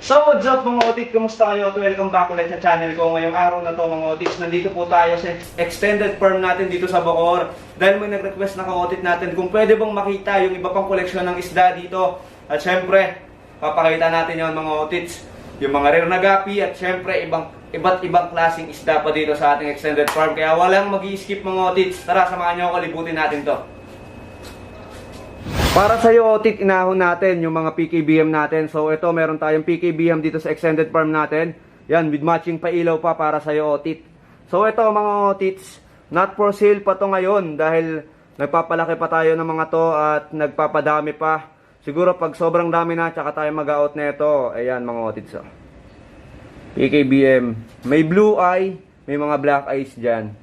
So what's up mga otis, kumusta kayo? At welcome back ulit sa channel ko. Ngayong araw na to mga otis, nandito po tayo sa extended farm natin dito sa Bacoor. Dahil may nag-request na ka-otit natin kung pwede bang makita yung iba pang koleksyon ng isda dito. At syempre, papakita natin yung mga otis, yung mga rare na gapi at syempre iba't ibang klaseng isda pa dito sa ating extended farm. Kaya walang mag-i-skip mga otis. Tara, samahan nyo ako, libutin natin to. Para sa iyo, Otit, inahon natin yung mga PKBM natin. So ito, meron tayong PKBM dito sa extended farm natin. Yan, with matching pa ilaw pa para sa iyo, Otit. So ito mga Otits, not for sale pa to ngayon dahil nagpapalaki pa tayo ng mga to at nagpapadami pa. Siguro pag sobrang dami na, tsaka tayo mag-out na ito. Ayan mga Otits. Oh. PKBM. May blue eye, may mga black eyes dyan.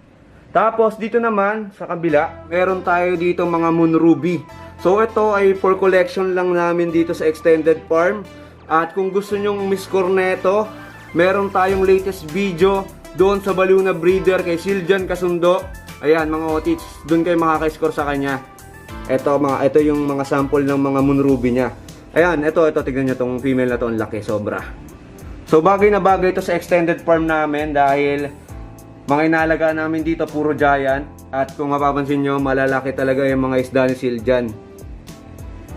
Tapos dito naman, sa kabila, meron tayo dito mga moon ruby. So ito ay for collection lang namin dito sa extended farm. At kung gusto nyong miscore na ito, meron tayong latest video doon sa Baluna Breeder kay Siljan Kasundo. Ayan mga Otits, doon kayo makaka-score sa kanya. Ito yung mga sample ng mga moon ruby niya. Ayan, ito tignan nyo tong female na to, ang laki, sobra. So bagay na bagay ito sa extended farm namin dahil mga inalaga namin dito puro giant. At kung mapapansin nyo, malalaki talaga yung mga isda ni Siljan.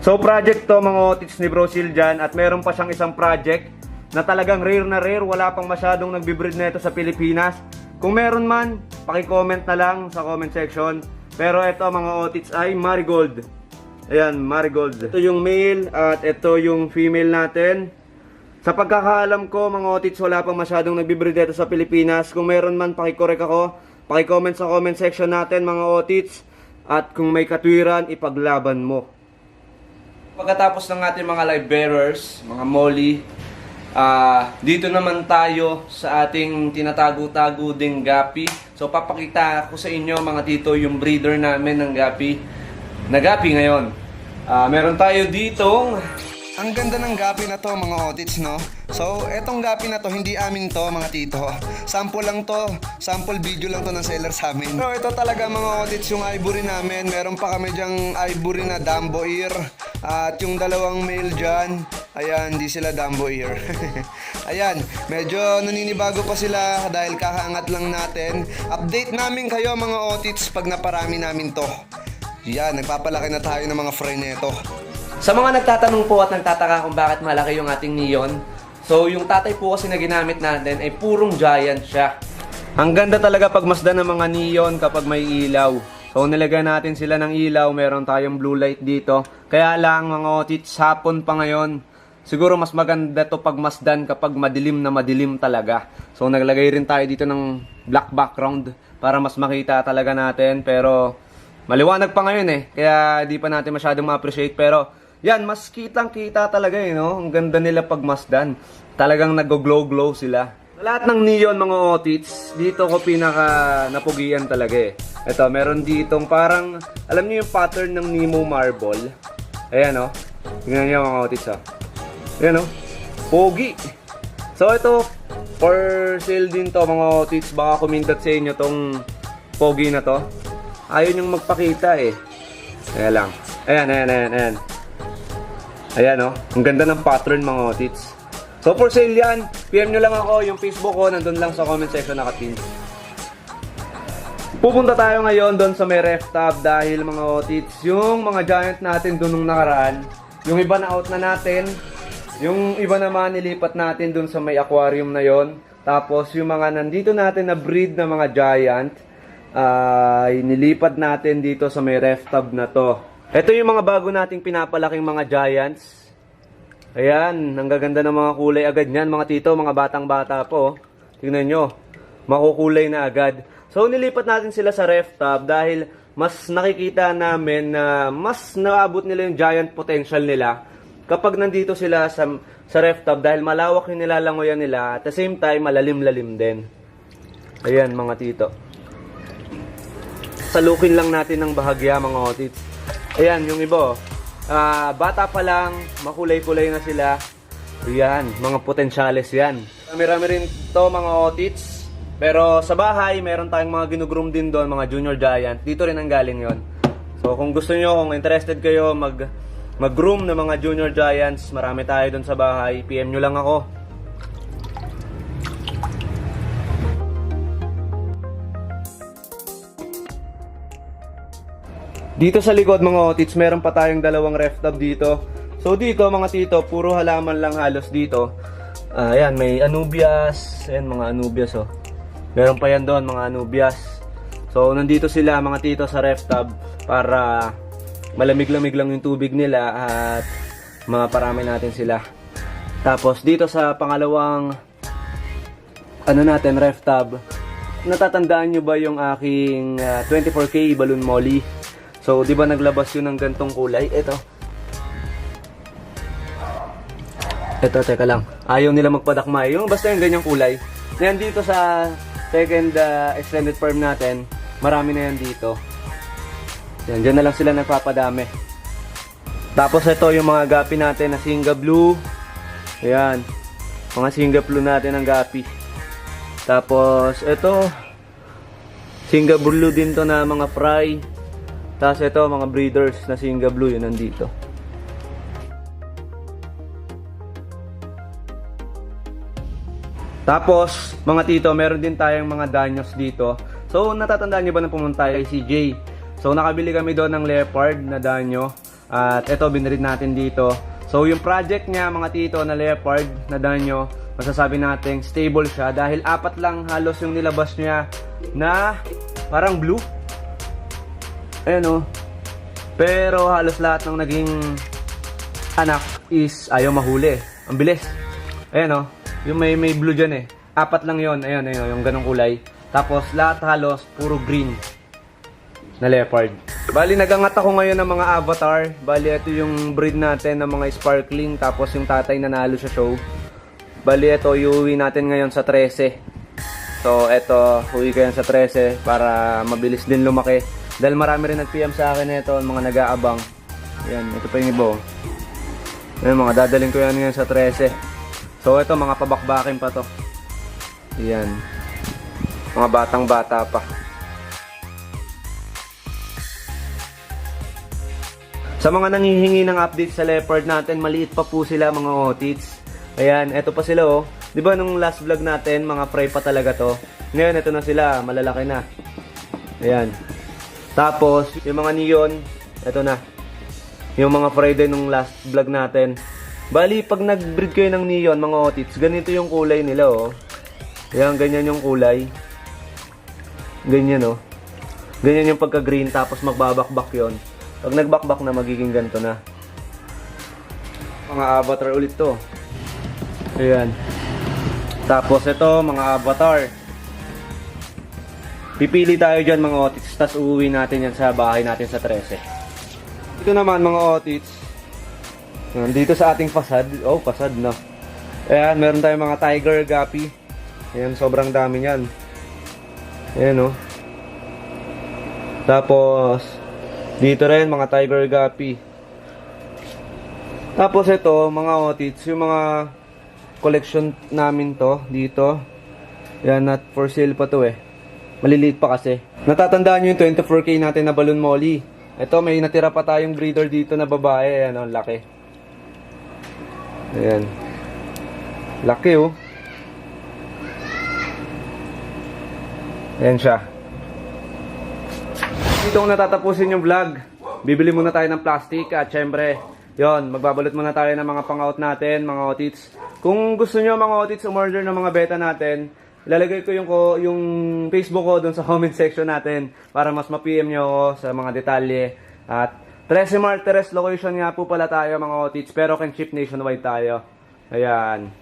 So project to mga Otits ni Bro Siljan at meron pa siyang isang project na talagang rare na rare, wala pang masyadong nagbibreed na ito sa Pilipinas. Kung meron man, paki-comment na lang sa comment section. Pero ito mga Otits ay marigold. Ayan, marigold. Ito yung male at ito yung female natin. Sa pagkakaalam ko mga Otits, wala pang masyadong nagbibreed ito sa Pilipinas. Kung meron man, paki-correct ako. Paki-comment sa comment section natin mga Otits. At kung may katwiran, ipaglaban mo. Pagkatapos ng ating mga live bearers, mga molly, dito naman tayo sa ating tinatago-tago ding gapi. So papakita ko sa inyo mga tito yung breeder namin ng gapi. Na gapi ngayon. Meron tayo ditong... Ang ganda ng gapi na to mga Otits, no? So, etong gapi na to, hindi amin to mga tito. Sample lang to, sample video lang to ng seller sa amin. Pero ito talaga mga Otits, yung ivory namin. Meron pa kami dyang ivory na Dumbo ear. At yung dalawang male dyan, ayan, di sila Dumbo ear. Ayan, medyo naninibago pa sila dahil kakaangat lang natin. Update namin kayo mga Otits pag naparami namin to. Yan, nagpapalaki na tayo ng mga fry neto. Sa mga nagtatanong po at nagtataka kung bakit malaki yung ating neon, so yung tatay po kasi na ginamit natin ay purong giant siya. Ang ganda talaga pagmasdan ng mga neon kapag may ilaw. So nilagay natin sila ng ilaw, meron tayong blue light dito. Kaya lang mga Otits, hapon pa ngayon, siguro mas maganda to pagmasdan kapag madilim na madilim talaga. So naglagay rin tayo dito ng black background para mas makita talaga natin. Pero maliwanag pa ngayon kaya di pa natin masyadong ma-appreciate. Pero yan, mas kitang-kita talaga no? Ang ganda nila pagmasdan. Talagang nag-glow-glow sila. Sa lahat ng neon mga Otits, dito ko pinaka napugian talaga Ito, meron ditong parang, alam niyo yung pattern ng Nemo marble? Ayan tingnan niyo mga Otits Ayan pogi. So ito, for sale din to mga Otits. Baka kumindat sa inyo tong pogi na to. Ayaw niyong magpakita Ayan lang. Ayan. Ayan ang ganda ng pattern mga Otits. So for sale yan, PM nyo lang ako, yung Facebook ko, nandun lang sa comment section nakapin. Pupunta tayo ngayon doon sa may ref tab dahil mga Otits, yung mga giant natin doon nung nakaraan, yung iba na out na natin, yung iba naman nilipat natin doon sa may aquarium na yon. Tapos yung mga nandito natin na breed na mga giant, nilipat natin dito sa may ref tab na to. Ito yung mga bago nating pinapalaking mga giants. Ayan, ang gaganda ng mga kulay agad niyan mga tito, mga batang-bata po. Tingnan nyo, makukulay na agad. So nilipat natin sila sa ref tab dahil mas nakikita namin na mas naabot nila yung giant potential nila kapag nandito sila sa ref tab dahil malawak yung nilalangoyan nila at the same time malalim-lalim din. Ayan mga tito. Salukin lang natin ng bahagya mga Otits. Ayan, yung iba bata pa lang, makulay-kulay na sila. Ayan, mga potensyales yan. Marami rin to mga Otits. Pero sa bahay, meron tayong mga ginugroom din doon, mga junior giant. Dito rin ang galing yon. So kung gusto nyo, kung interested kayo, mag-groom ng mga junior giants. Marami tayo doon sa bahay. PM nyo lang ako. Dito sa likod mga otits, meron pa tayong dalawang ref tub dito. So dito mga tito, puro halaman lang halos dito. Ayan, may anubias. Ayan, mga anubias oh. Meron pa yan doon, mga anubias. So nandito sila mga tito sa ref tub para malamig-lamig lang yung tubig nila at maparami natin sila. Tapos dito sa pangalawang ref tub, natatandaan nyo ba yung aking 24K balloon molly? So, di ba naglabas yun ng gantong kulay? Ito, teka lang. Ayaw nila magpadakmay. Yung basta yung ganyang kulay. Ngayon dito sa second extended farm natin, marami na yan dito. Yan, dyan na lang sila nagpapadami. Tapos ito yung mga gapi natin na Singa Blue. Ayan. Mga Singa Blue natin ng gapi. Tapos ito, Singa Blue din to na mga fry. Tapos ito, mga breeders na Singa Blue, yun nandito. Tapos, mga tito, meron din tayong mga danyos dito. So, natatandaan nyo ba na pumunta kay CJ? So, nakabili kami doon ng leopard na danyo. At ito, binread natin dito. So, yung project niya, mga tito, na leopard na danyo, masasabi natin stable siya. Dahil 4 lang halos yung nilabas niya na parang blue. Ayan o. Pero halos lahat ng naging anak is ayaw mahuli. Ang bilis. Ayan o. Yung may blue dyan eh. 4 lang yon. Ayan, yung ganong kulay. Tapos lahat halos puro green na leopard. Bali nagangat ako ngayon ng mga avatar. Bali ito yung breed natin ng mga sparkling. Tapos yung tatay nanalo sa show. Bali ito iuwi natin ngayon sa 13. So ito, uwi ko yan sa 13 para mabilis din lumaki. Dahil marami rin nag-PM sa akin ito, mga nag-aabang. Ayan, ito pa yung iba. Ayan, mga dadaling ko yan ngayon sa 13. So ito, mga pabakbakin pa to. Ayan. Mga batang-bata pa. Sa mga nangihingi ng update sa leopard natin, maliit pa po sila mga otits. Ayan, ito pa sila oh. Di ba nung last vlog natin, mga fry pa talaga to. Ngayon, ito na sila, malalaki na. Ayan. Tapos, yung mga neon, ito na. Yung mga Friday nung last vlog natin. Bali, pag nag-breed kayo ng neon, mga otits, ganito yung kulay nila, oh. Ayan, ganyan yung kulay. Ganyan, oh. Ganyan yung pagka-green, tapos magbabakbak yon. Pag nagbakbak na, magiging ganito na. Mga avatar ulit to. Ayan. Tapos, ito, mga avatar. Pipili tayo dyan mga otits, tas uuwi natin yan sa bahay natin sa 13. Dito naman mga otits, dito sa ating fasad, oh fasad no. Ayan, meron tayong mga tiger gapi. Ayan, sobrang dami yan. Ayan oh. Tapos, dito rin mga tiger gapi. Tapos ito, mga otits, yung mga collection namin to, dito. Ayan, not for sale pa to eh. Maliliit pa kasi. Natatandaan nyo yung 24K natin na balloon molly. Ito, may natira pa tayong breeder dito na babae. Ayan, ang laki. Ayan. Laki, oh. Ayan siya. Dito ko natatapusin yung vlog. Bibili muna tayo ng plastic at syempre, yon, magbabalot muna tayo ng mga pang-out natin, mga otits. Kung gusto nyo mga otits umorder ng mga beta natin, ilalagay ko yung Facebook ko doon sa comment section natin para mas ma-PM nyo ako sa mga detalye. At 13 Martires location nga po pala tayo mga otits, pero can ship nationwide tayo. Ayan.